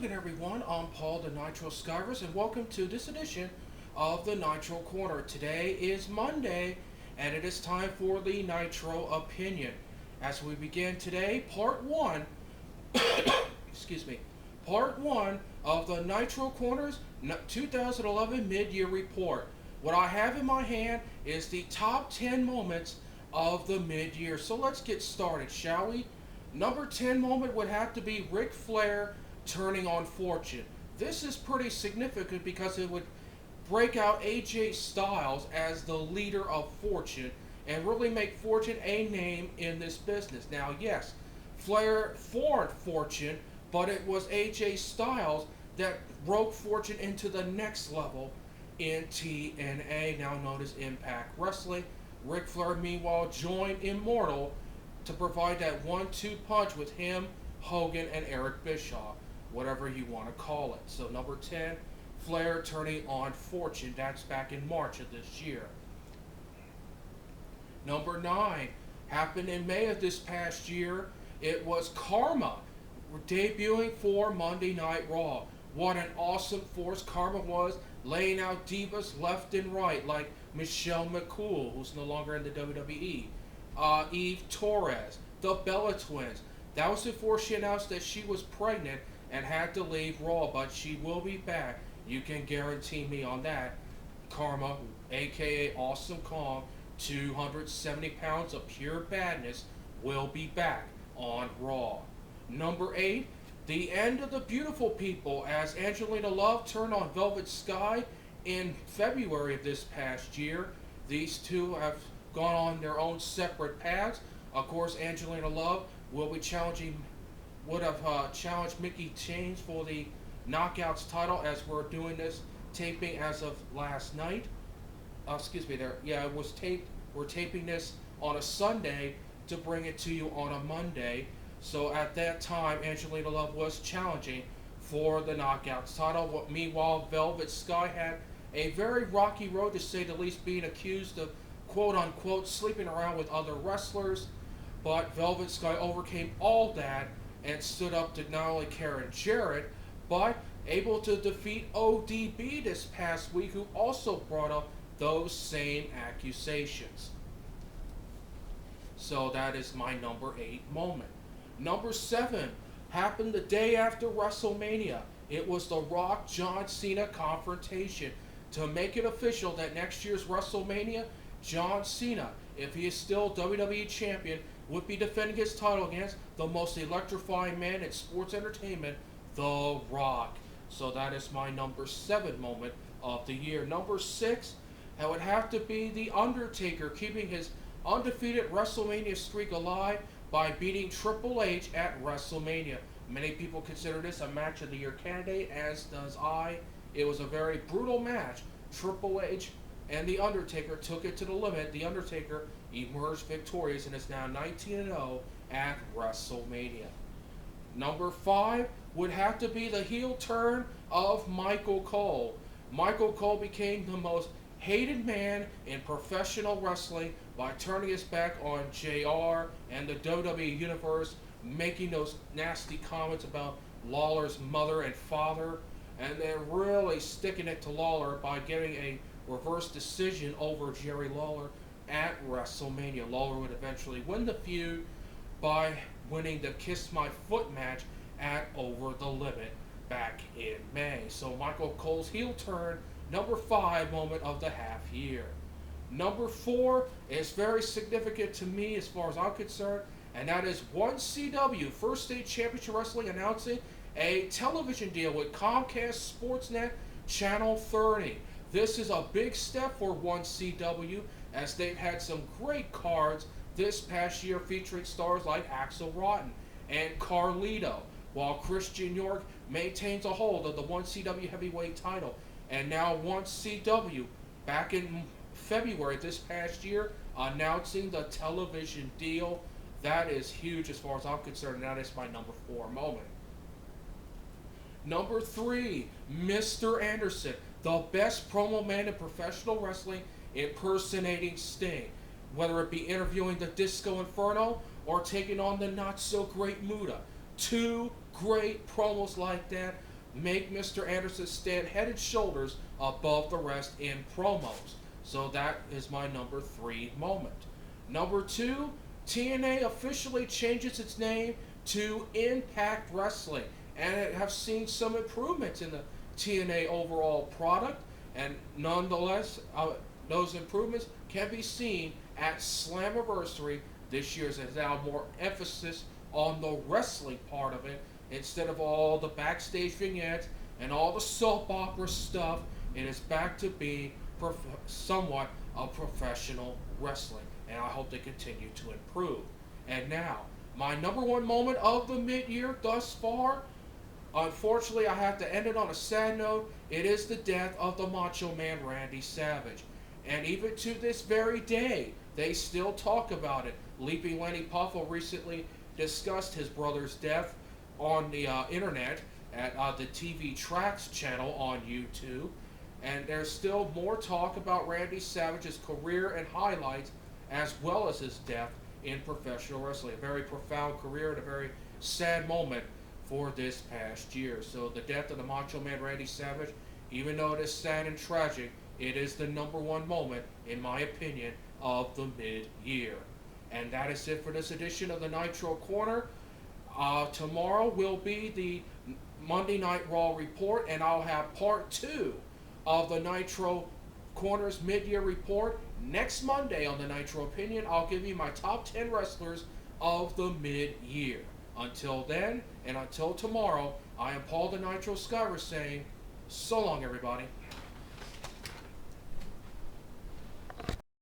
again, everyone. I'm Paul the Nitro Skyrus, and welcome to this edition of the Nitro Corner. Today is Monday, and it is time for the Nitro Opinion. As we begin today, part one, excuse me, part one of the Nitro Corner's 2011 mid-year report. What I have in my hand is the top 10 moments of the mid-year. So let's get started, shall we? Number 10 moment would have to be Ric Flair turning on Fortune. This is pretty significant because it would break out AJ Styles as the leader of Fortune and really make Fortune a name in this business. Now, yes, Flair formed Fortune, but it was AJ Styles that broke Fortune into the next level in TNA, now known as Impact Wrestling. Ric Flair, meanwhile, joined Immortal to provide that 1-2 punch with him, Hogan, and Eric Bischoff, whatever you want to call it. So number 10, Flair turning on Fortune. That's back in March of this year. Number 9 happened in May of this past year. It was Karma debuting for Monday Night Raw. What an awesome force Karma was, laying out divas left and right like Michelle McCool, who's no longer in the WWE. Eve Torres, the Bella Twins. That was before she announced that she was pregnant and had to leave Raw, but she will be back. You can guarantee me on that. Karma, aka Awesome Kong, 270 pounds of pure badness, will be back on Raw. Number 8, the end of the beautiful people, as Angelina Love turned on Velvet Sky in February of this past year. These two have gone on their own separate paths. Of course, Angelina Love will be would have challenged Mickie James for the Knockouts title, as we're doing this taping as of last night. It was taped. We're taping this on a Sunday to bring it to you on a Monday. So at that time, Angelina Love was challenging for the Knockouts title. Meanwhile, Velvet Sky had a very rocky road, to say the least, being accused of quote-unquote sleeping around with other wrestlers, but Velvet Sky overcame all that and stood up to not only Karen Jarrett, but able to defeat ODB this past week, who also brought up those same accusations. So that is my number 8 moment. Number 7 happened the day after WrestleMania. It was the Rock John Cena confrontation. To make it official that next year's WrestleMania, John Cena, if he is still WWE Champion, would be defending his title against the most electrifying man in sports entertainment, The Rock. So that is my number 7 moment of the year. Number 6, it would have to be The Undertaker, keeping his undefeated WrestleMania streak alive by beating Triple H at WrestleMania. Many people consider this a match of the year candidate, as does I. It was a very brutal match. Triple H and The Undertaker took it to the limit. The Undertaker emerged victorious and is now 19-0 at WrestleMania. Number 5 would have to be the heel turn of Michael Cole. Michael Cole became the most hated man in professional wrestling by turning his back on JR and the WWE Universe, making those nasty comments about Lawler's mother and father, and then really sticking it to Lawler by getting a reverse decision over Jerry Lawler at WrestleMania. Lawler would eventually win the feud by winning the Kiss My Foot match at Over the Limit back in May. So Michael Cole's heel turn, number 5 moment of the half year. Number 4 is very significant to me as far as I'm concerned, and that is 1CW, First State Championship Wrestling, announcing a television deal with Comcast Sportsnet Channel 30. This is a big step for 1CW, as they've had some great cards this past year featuring stars like Axel Rotten and Carlito, while Christian York maintains a hold of the 1CW heavyweight title. And now 1CW, back in February this past year, announcing the television deal. That is huge as far as I'm concerned, and that is my number 4 moment. Number 3, Mr. Anderson, the best promo man in professional wrestling, impersonating Sting. Whether it be interviewing the Disco Inferno or taking on the not-so-great Muta. 2 great promos like that make Mr. Anderson stand head and shoulders above the rest in promos. So that is my number 3 moment. Number 2, TNA officially changes its name to Impact Wrestling, and it have seen some improvements in the TNA overall product, and nonetheless, those improvements can be seen at Slammiversary this year. As now more emphasis on the wrestling part of it instead of all the backstage vignettes and all the soap opera stuff. It is back to being somewhat of professional wrestling, and I hope they continue to improve. And now, my number 1 moment of the mid-year thus far, unfortunately, I have to end it on a sad note. It is the death of the Macho Man Randy Savage. And even to this very day, they still talk about it. Leaping Lenny Puffle recently discussed his brother's death on the internet at the TV Tracks channel on YouTube. And there's still more talk about Randy Savage's career and highlights, as well as his death in professional wrestling. A very profound career and a very sad moment for this past year. So the death of the Macho Man Randy Savage, even though it is sad and tragic, it is the number 1 moment, in my opinion, of the mid-year. And that is it for this edition of the Nitro Corner. Tomorrow will be the Monday Night Raw report, and I'll have part 2 of the Nitro Corner's mid-year report. Next Monday on the Nitro Opinion, I'll give you my top 10 wrestlers of the mid-year. Until then, and until tomorrow, I am Paul the Nitro Skyver saying, so long everybody.